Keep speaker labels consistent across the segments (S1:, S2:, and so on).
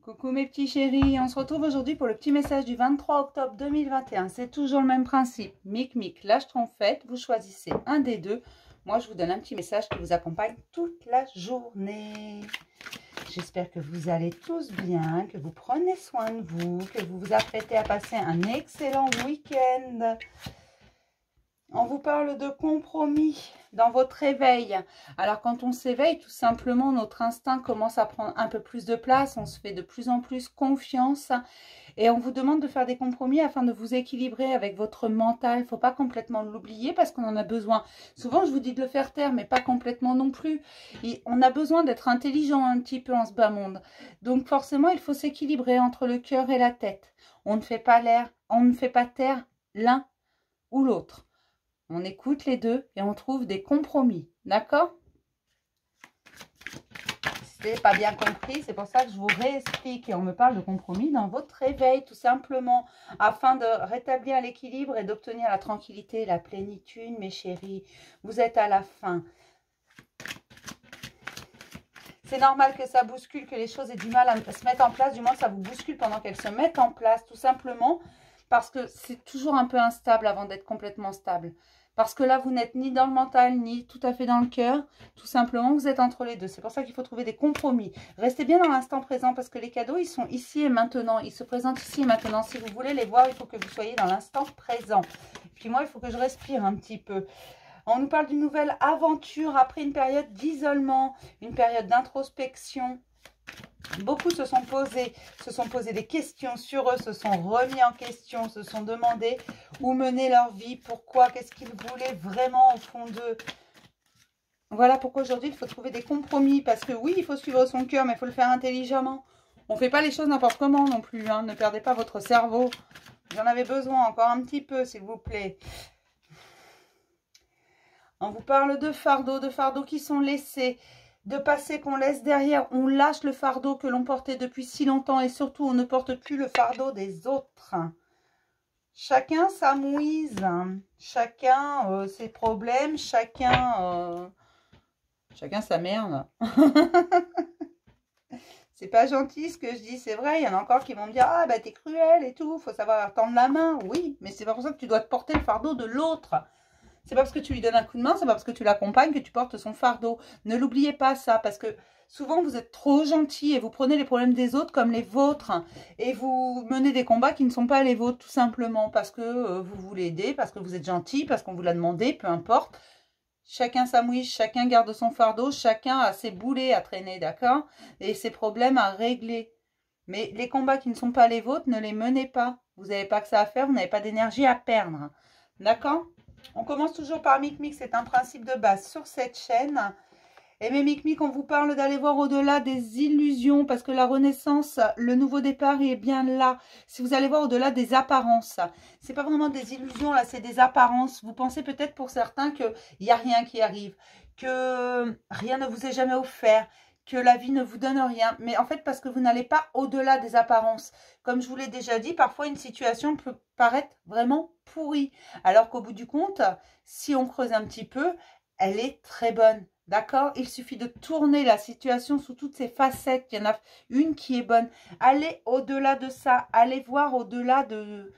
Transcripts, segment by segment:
S1: Coucou mes petits chéris, on se retrouve aujourd'hui pour le petit message du 23 octobre 2021. C'est toujours le même principe. Mic, lâche trompette, vous choisissez un des deux. Moi, je vous donne un petit message qui vous accompagne toute la journée. J'espère que vous allez tous bien, que vous prenez soin de vous, que vous vous apprêtez à passer un excellent week-end. On vous parle de compromis dans votre éveil. Alors quand on s'éveille, tout simplement, notre instinct commence à prendre un peu plus de place. On se fait de plus en plus confiance. Et on vous demande de faire des compromis afin de vous équilibrer avec votre mental. Il ne faut pas complètement l'oublier parce qu'on en a besoin. Souvent, je vous dis de le faire taire, mais pas complètement non plus. Et on a besoin d'être intelligent un petit peu en ce bas monde. Donc forcément, il faut s'équilibrer entre le cœur et la tête. On ne fait pas taire l'un ou l'autre. On écoute les deux et on trouve des compromis. D'accord? Si ce n'est pas bien compris, c'est pour ça que je vous réexplique. Et on me parle de compromis dans votre réveil, tout simplement, afin de rétablir l'équilibre et d'obtenir la tranquillité et la plénitude, mes chéris. Vous êtes à la fin. C'est normal que ça bouscule, que les choses aient du mal à se mettre en place. Du moins, ça vous bouscule pendant qu'elles se mettent en place, tout simplement. Parce que c'est toujours un peu instable avant d'être complètement stable. Parce que là, vous n'êtes ni dans le mental, ni tout à fait dans le cœur. Tout simplement, vous êtes entre les deux. C'est pour ça qu'il faut trouver des compromis. Restez bien dans l'instant présent parce que les cadeaux, ils sont ici et maintenant. Ils se présentent ici et maintenant. Si vous voulez les voir, il faut que vous soyez dans l'instant présent. Et puis moi, il faut que je respire un petit peu. On nous parle d'une nouvelle aventure après une période d'isolement, une période d'introspection. Beaucoup se sont posés des questions sur eux, se sont remis en question, se sont demandé où mener leur vie, pourquoi, qu'est-ce qu'ils voulaient vraiment au fond d'eux. Voilà pourquoi aujourd'hui il faut trouver des compromis, parce que oui, il faut suivre son cœur, mais il faut le faire intelligemment. On ne fait pas les choses n'importe comment non plus, hein. Ne perdez pas votre cerveau. J'en avais besoin encore un petit peu, s'il vous plaît. On vous parle de fardeaux qui sont laissés, de passé qu'on laisse derrière. On lâche le fardeau que l'on portait depuis si longtemps et surtout, on ne porte plus le fardeau des autres. Chacun sa mouise, chacun ses problèmes, chacun sa merde. C'est pas gentil ce que je dis, c'est vrai. Il y en a encore qui vont me dire « Ah, bah t'es cruel et tout, faut savoir tendre la main. » Oui, mais c'est pas pour ça que tu dois te porter le fardeau de l'autre. C'est pas parce que tu lui donnes un coup de main, c'est pas parce que tu l'accompagnes que tu portes son fardeau. Ne l'oubliez pas ça, parce que souvent vous êtes trop gentil et vous prenez les problèmes des autres comme les vôtres. Et vous menez des combats qui ne sont pas les vôtres, tout simplement, parce que vous voulez aider, parce que vous êtes gentil, parce qu'on vous l'a demandé, peu importe. Chacun sa mouche, chacun garde son fardeau, chacun a ses boulets à traîner, d'accord? Et ses problèmes à régler. Mais les combats qui ne sont pas les vôtres, ne les menez pas. Vous n'avez pas que ça à faire, vous n'avez pas d'énergie à perdre. D'accord? On commence toujours par Mic, c'est un principe de base sur cette chaîne. Et mes Mic, on vous parle d'aller voir au-delà des illusions parce que la renaissance, le nouveau départ est bien là. Si vous allez voir au-delà des apparences, c'est pas vraiment des illusions là, c'est des apparences. Vous pensez peut-être pour certains qu'il n'y a rien qui arrive, que rien ne vous est jamais offert, que la vie ne vous donne rien. Mais en fait, parce que vous n'allez pas au-delà des apparences. Comme je vous l'ai déjà dit, parfois une situation peut paraître vraiment pourrie. Alors qu'au bout du compte, si on creuse un petit peu, elle est très bonne. D'accord? Il suffit de tourner la situation sous toutes ses facettes. Il y en a une qui est bonne. Allez au-delà de ça. Allez voir au-delà de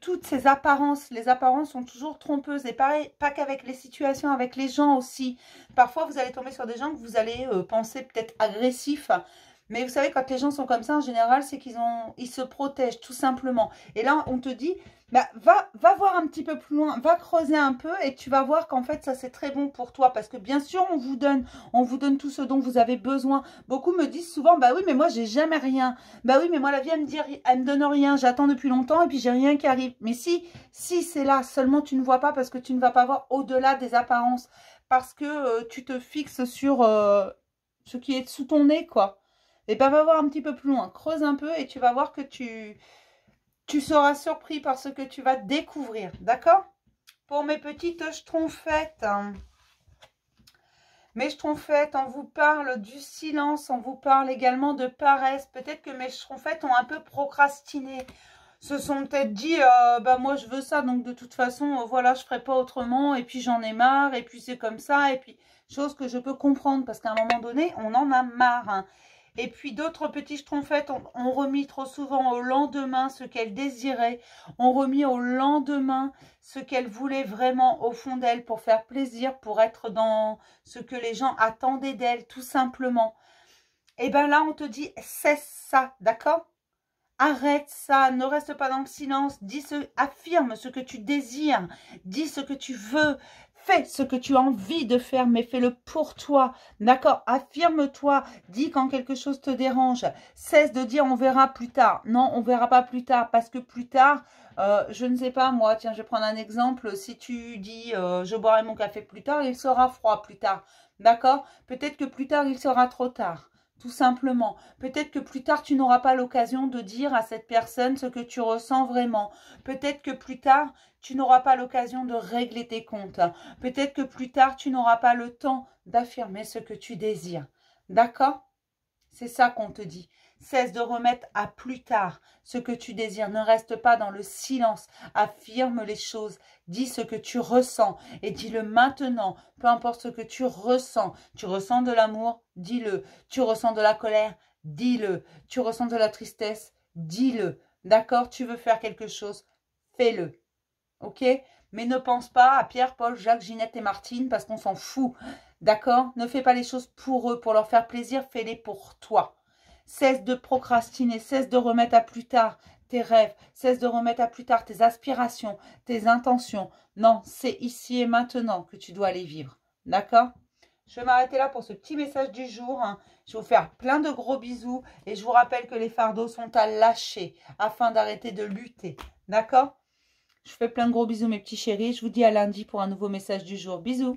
S1: toutes ces apparences. Les apparences sont toujours trompeuses. Et pareil, pas qu'avec les situations, avec les gens aussi. Parfois, vous allez tomber sur des gens que vous allez penser peut-être agressifs. Mais vous savez, quand les gens sont comme ça, en général, c'est ils se protègent, tout simplement. Et là, on te dit, bah, va voir un petit peu plus loin, va creuser un peu et tu vas voir qu'en fait, ça, c'est très bon pour toi. Parce que bien sûr, on vous donne tout ce dont vous avez besoin. Beaucoup me disent souvent, bah oui, mais moi, j'ai jamais rien. Bah oui, mais moi, la vie, elle me donne rien. J'attends depuis longtemps et puis j'ai rien qui arrive. Mais si c'est là, seulement tu ne vois pas parce que tu ne vas pas voir au-delà des apparences. Parce que tu te fixes sur ce qui est sous ton nez, quoi. Et bien, va voir un petit peu plus loin. Creuse un peu et tu vas voir que tu seras surpris par ce que tu vas découvrir. D'accord? Pour mes petites schtroumpfettes. Mes schtroumpfettes, on vous parle du silence. On vous parle également de paresse. Peut-être que mes schtroumpfettes ont un peu procrastiné. Se sont peut-être dit, bah moi je veux ça. Donc de toute façon, voilà, je ferai pas autrement. Et puis j'en ai marre. Et puis c'est comme ça. Et puis, chose que je peux comprendre. Parce qu'à un moment donné, on en a marre. Hein. Et puis d'autres petits schtroumpfettes ont remis trop souvent au lendemain ce qu'elles désiraient, ont remis au lendemain ce qu'elles voulaient vraiment au fond d'elles pour faire plaisir, pour être dans ce que les gens attendaient d'elles, tout simplement. Et bien là, on te dit, cesse ça, d'accord? Arrête ça, ne reste pas dans le silence, affirme ce que tu désires, dis ce que tu veux, fais ce que tu as envie de faire, mais fais-le pour toi, d'accord? Affirme-toi, dis quand quelque chose te dérange, cesse de dire on verra plus tard. Non, on verra pas plus tard, parce que plus tard, je ne sais pas moi, tiens, je vais prendre un exemple, si tu dis je boirai mon café plus tard, il sera froid plus tard, d'accord? Peut-être que plus tard, il sera trop tard. Tout simplement. Peut-être que plus tard, tu n'auras pas l'occasion de dire à cette personne ce que tu ressens vraiment. Peut-être que plus tard, tu n'auras pas l'occasion de régler tes comptes. Peut-être que plus tard, tu n'auras pas le temps d'affirmer ce que tu désires. D'accord? C'est ça qu'on te dit. Cesse de remettre à plus tard ce que tu désires. Ne reste pas dans le silence. Affirme les choses. Dis ce que tu ressens et dis-le maintenant. Peu importe ce que tu ressens. Tu ressens de l'amour, dis-le. Tu ressens de la colère, dis-le. Tu ressens de la tristesse, dis-le. D'accord? Tu veux faire quelque chose, fais-le. Ok? Mais ne pense pas à Pierre, Paul, Jacques, Ginette et Martine parce qu'on s'en fout. D'accord? Ne fais pas les choses pour eux, pour leur faire plaisir, fais-les pour toi. Cesse de procrastiner, cesse de remettre à plus tard tes rêves, cesse de remettre à plus tard tes aspirations, tes intentions. Non, c'est ici et maintenant que tu dois les vivre. D'accord? Je vais m'arrêter là pour ce petit message du jour. Je vais vous faire plein de gros bisous et je vous rappelle que les fardeaux sont à lâcher afin d'arrêter de lutter. D'accord? Je vous fais plein de gros bisous mes petits chéris. Je vous dis à lundi pour un nouveau message du jour. Bisous!